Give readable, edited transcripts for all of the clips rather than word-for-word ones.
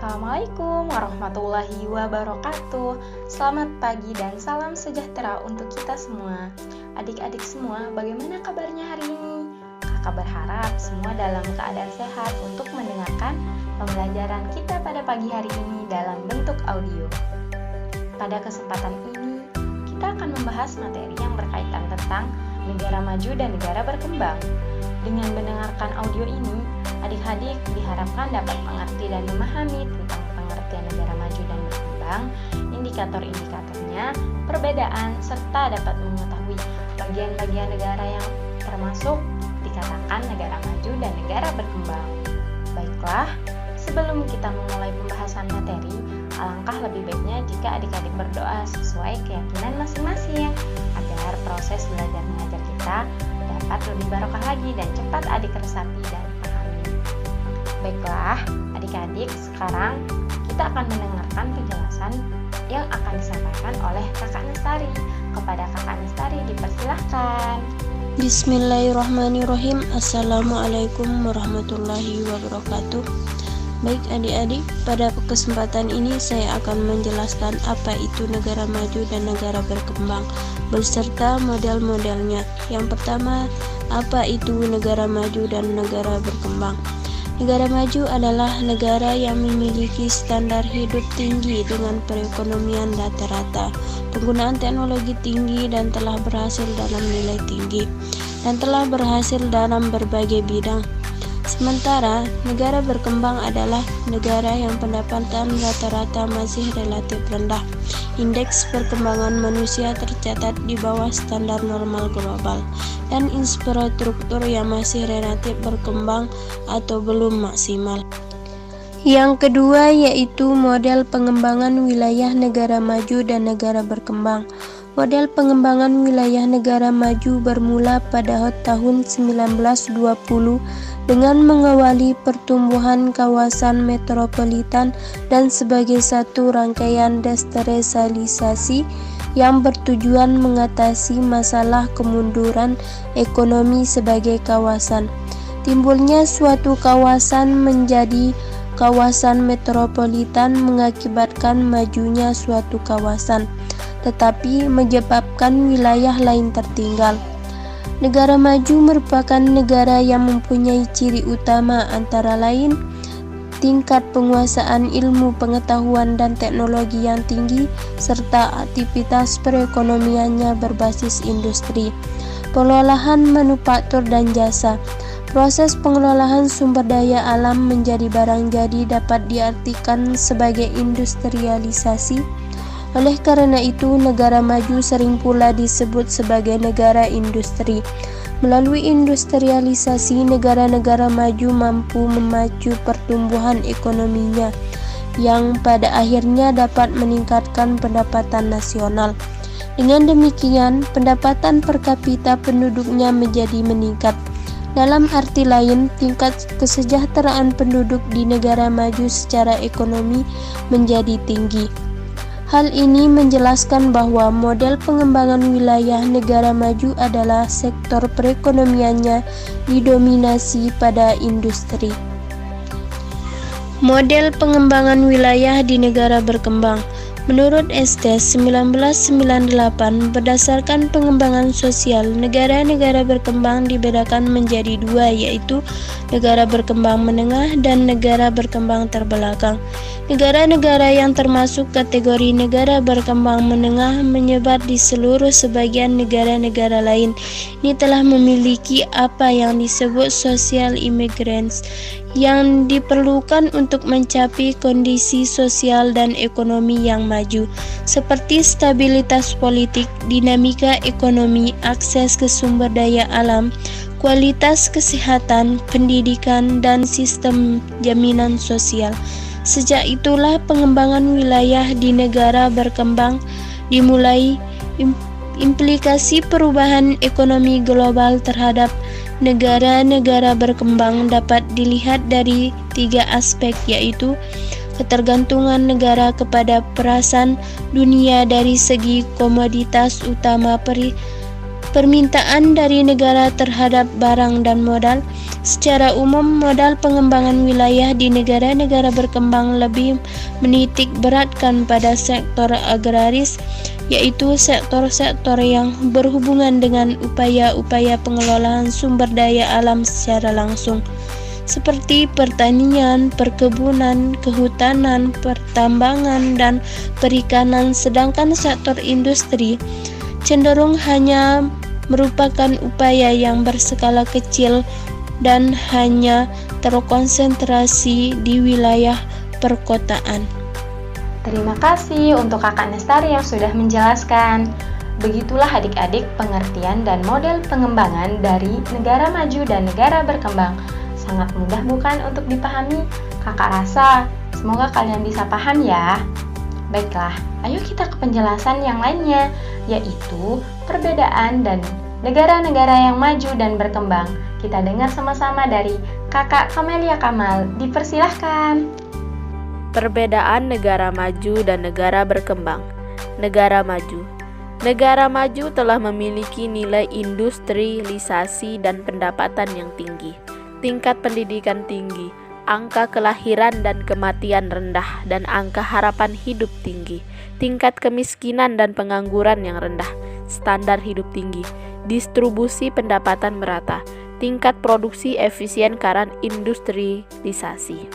Assalamualaikum warahmatullahi wabarakatuh. Selamat pagi dan salam sejahtera untuk kita semua. Adik-adik semua, bagaimana kabarnya hari ini? Kakak berharap semua dalam keadaan sehat untuk mendengarkan pembelajaran kita pada pagi hari ini dalam bentuk audio. Pada kesempatan ini, kita akan membahas materi yang berkaitan tentang negara maju dan negara berkembang. Dengan mendengarkan audio ini, adik-adik diharapkan dapat mengerti dan memahami tentang pengertian negara maju dan berkembang, indikator-indikatornya, perbedaan, serta dapat mengetahui bagian-bagian negara yang termasuk dikatakan negara maju dan negara berkembang. Baiklah, sebelum kita memulai pembahasan materi, alangkah lebih baiknya jika adik-adik berdoa sesuai keyakinan masing-masing agar proses belajar mengajar kita dapat lebih barokah lagi dan cepat adik resapi dan pahami. Baiklah, adik-adik, sekarang kita akan mendengarkan penjelasan yang akan disampaikan oleh Kakak Nestari. Kepada Kakak Nestari dipersilahkan. Bismillahirrahmanirrahim. Assalamualaikum warahmatullahi wabarakatuh. Baik adik-adik, pada kesempatan ini saya akan menjelaskan apa itu negara maju dan negara berkembang beserta model-modelnya. Yang pertama, apa itu negara maju dan negara berkembang? Negara maju adalah negara yang memiliki standar hidup tinggi dengan perekonomian rata-rata, penggunaan teknologi tinggi dan telah berhasil dalam nilai tinggi dan telah berhasil dalam berbagai bidang. Sementara negara berkembang adalah negara yang pendapatan rata-rata masih relatif rendah. Indeks perkembangan manusia tercatat di bawah standar normal global dan infrastruktur yang masih relatif berkembang atau belum maksimal. Yang kedua yaitu model pengembangan wilayah negara maju dan negara berkembang. Model pengembangan wilayah negara maju bermula pada tahun 1920 dengan mengawali pertumbuhan kawasan metropolitan dan sebagai satu rangkaian desentralisasi yang bertujuan mengatasi masalah kemunduran ekonomi sebagai kawasan. Timbulnya suatu kawasan menjadi kawasan metropolitan mengakibatkan majunya suatu kawasan, tetapi menyebabkan wilayah lain tertinggal. Negara maju merupakan negara yang mempunyai ciri utama antara lain tingkat penguasaan ilmu pengetahuan dan teknologi yang tinggi serta aktivitas perekonomiannya berbasis industri, pengolahan manufaktur dan jasa. Proses pengelolaan sumber daya alam menjadi barang jadi dapat diartikan sebagai industrialisasi. Oleh karena itu, negara maju sering pula disebut sebagai negara industri. Melalui industrialisasi, negara-negara maju mampu memacu pertumbuhan ekonominya, yang pada akhirnya dapat meningkatkan pendapatan nasional. Dengan demikian, pendapatan per kapita penduduknya menjadi meningkat. Dalam arti lain, tingkat kesejahteraan penduduk di negara maju secara ekonomi menjadi tinggi. Hal ini menjelaskan bahwa model pengembangan wilayah negara maju adalah sektor perekonomiannya didominasi pada industri. Model pengembangan wilayah di negara berkembang. Menurut Estes 1998, berdasarkan pengembangan sosial, negara-negara berkembang dibedakan menjadi dua, yaitu negara berkembang menengah dan negara berkembang terbelakang. Negara-negara yang termasuk kategori negara berkembang menengah menyebar di seluruh sebagian negara-negara lain. Ini telah memiliki apa yang disebut social immigrants yang diperlukan untuk mencapai kondisi sosial dan ekonomi yang maju, seperti stabilitas politik, dinamika ekonomi, akses ke sumber daya alam, kualitas kesehatan, pendidikan, dan sistem jaminan sosial. Sejak itulah pengembangan wilayah di negara berkembang dimulai. Implikasi perubahan ekonomi global terhadap negara-negara berkembang dapat dilihat dari tiga aspek, yaitu ketergantungan negara kepada perasan dunia dari segi komoditas utama permintaan dari negara terhadap barang dan modal. Secara umum, modal pengembangan wilayah di negara-negara berkembang lebih menitik beratkan pada sektor agraris, yaitu sektor-sektor yang berhubungan dengan upaya-upaya pengelolaan sumber daya alam secara langsung, seperti pertanian, perkebunan, kehutanan, pertambangan, dan perikanan, sedangkan sektor industri cenderung hanya merupakan upaya yang berskala kecil dan hanya terkonsentrasi di wilayah perkotaan. Terima kasih untuk Kakak Nestari yang sudah menjelaskan. Begitulah adik-adik pengertian dan model pengembangan dari negara maju dan negara berkembang. Sangat mudah bukan untuk dipahami? Kakak rasa semoga kalian bisa paham ya. Baiklah, ayo kita ke penjelasan yang lainnya, yaitu perbedaan dan negara-negara yang maju dan berkembang. Kita dengar sama-sama dari Kakak Kamelia Kamal. Dipersilahkan. Perbedaan negara maju dan negara berkembang. Negara maju. Negara maju telah memiliki nilai industrialisasi dan pendapatan yang tinggi, tingkat pendidikan tinggi, angka kelahiran dan kematian rendah, dan angka harapan hidup tinggi, tingkat kemiskinan dan pengangguran yang rendah, standar hidup tinggi, distribusi pendapatan merata, tingkat produksi efisien karena industrialisasi.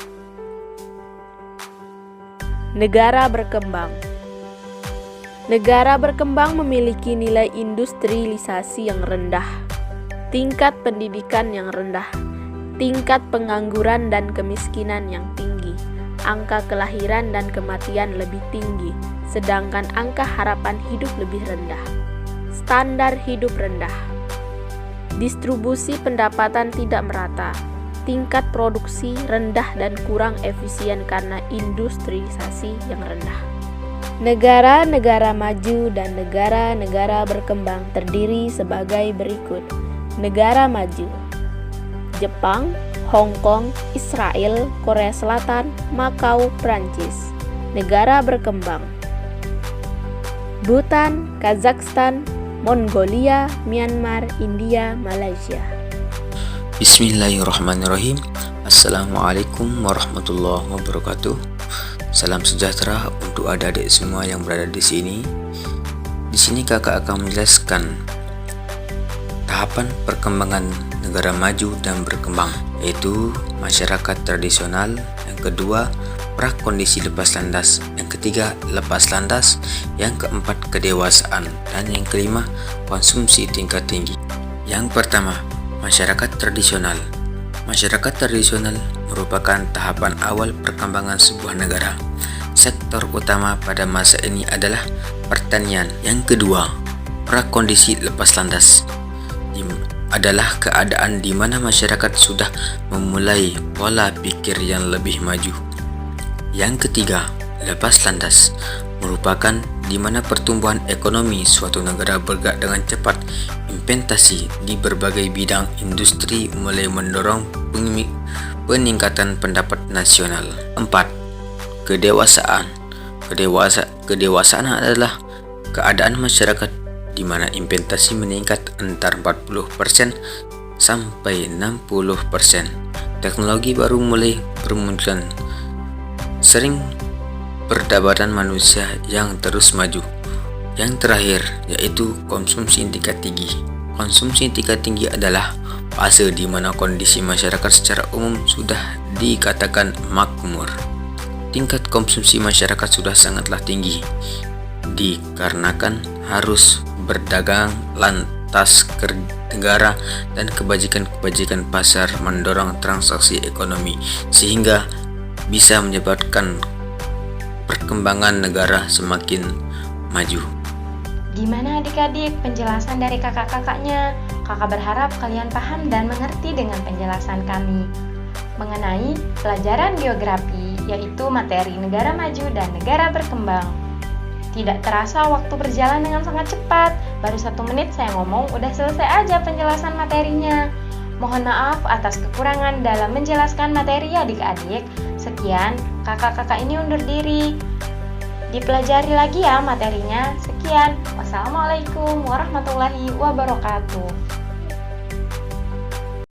Negara berkembang. Negara berkembang memiliki nilai industrialisasi yang rendah, tingkat pendidikan yang rendah, tingkat pengangguran dan kemiskinan yang tinggi, angka kelahiran dan kematian lebih tinggi, sedangkan angka harapan hidup lebih rendah. Standar hidup rendah. Distribusi pendapatan tidak merata, tingkat produksi rendah dan kurang efisien karena industrialisasi yang rendah. Negara-negara maju dan negara-negara berkembang terdiri sebagai berikut. Negara maju: Jepang, Hong Kong, Israel, Korea Selatan, Makau, Prancis. Negara berkembang: Bhutan, Kazakhstan, Mongolia, Myanmar, India, Malaysia. Bismillahirrahmanirrahim. Assalamualaikum warahmatullahi wabarakatuh. Salam sejahtera untuk adik-adik semua yang berada di sini. Di sini kakak akan menjelaskan tahapan perkembangan negara maju dan berkembang, yaitu masyarakat tradisional, yang kedua prakondisi lepas landas, yang ketiga lepas landas, yang keempat kedewasaan, dan yang kelima konsumsi tingkat tinggi. Yang pertama, masyarakat tradisional. Masyarakat tradisional merupakan tahapan awal perkembangan sebuah negara. Sektor utama pada masa ini adalah pertanian. Yang kedua, prakondisi lepas landas adalah keadaan di mana masyarakat sudah memulai pola pikir yang lebih maju. Yang ketiga, lepas landas merupakan di mana pertumbuhan ekonomi suatu negara bergerak dengan cepat. Investasi di berbagai bidang industri mulai mendorong peningkatan pendapat nasional. 4. Kedewasaan. Kedewasaan adalah keadaan masyarakat di mana investasi meningkat antara 40% sampai 60%. Teknologi baru mulai bermunculan, sering peradaban manusia yang terus maju. Yang terakhir yaitu konsumsi tingkat tinggi. Konsumsi tingkat tinggi adalah fase di mana kondisi masyarakat secara umum sudah dikatakan makmur. Tingkat konsumsi masyarakat sudah sangatlah tinggi, dikarenakan harus berdagang, lantas negara dan kebajikan pasar mendorong transaksi ekonomi, sehingga bisa menyebabkan perkembangan negara semakin maju. Gimana adik-adik penjelasan dari kakak-kakaknya? Kakak berharap kalian paham dan mengerti dengan penjelasan kami mengenai pelajaran geografi, yaitu materi negara maju dan negara berkembang. Tidak terasa waktu berjalan dengan sangat cepat. Baru 1 menit saya ngomong, udah selesai aja penjelasan materinya. Mohon maaf atas kekurangan dalam menjelaskan materi adik-adik. Sekian, kakak-kakak ini undur diri. Dipelajari lagi ya materinya. Sekian. Wassalamualaikum warahmatullahi wabarakatuh.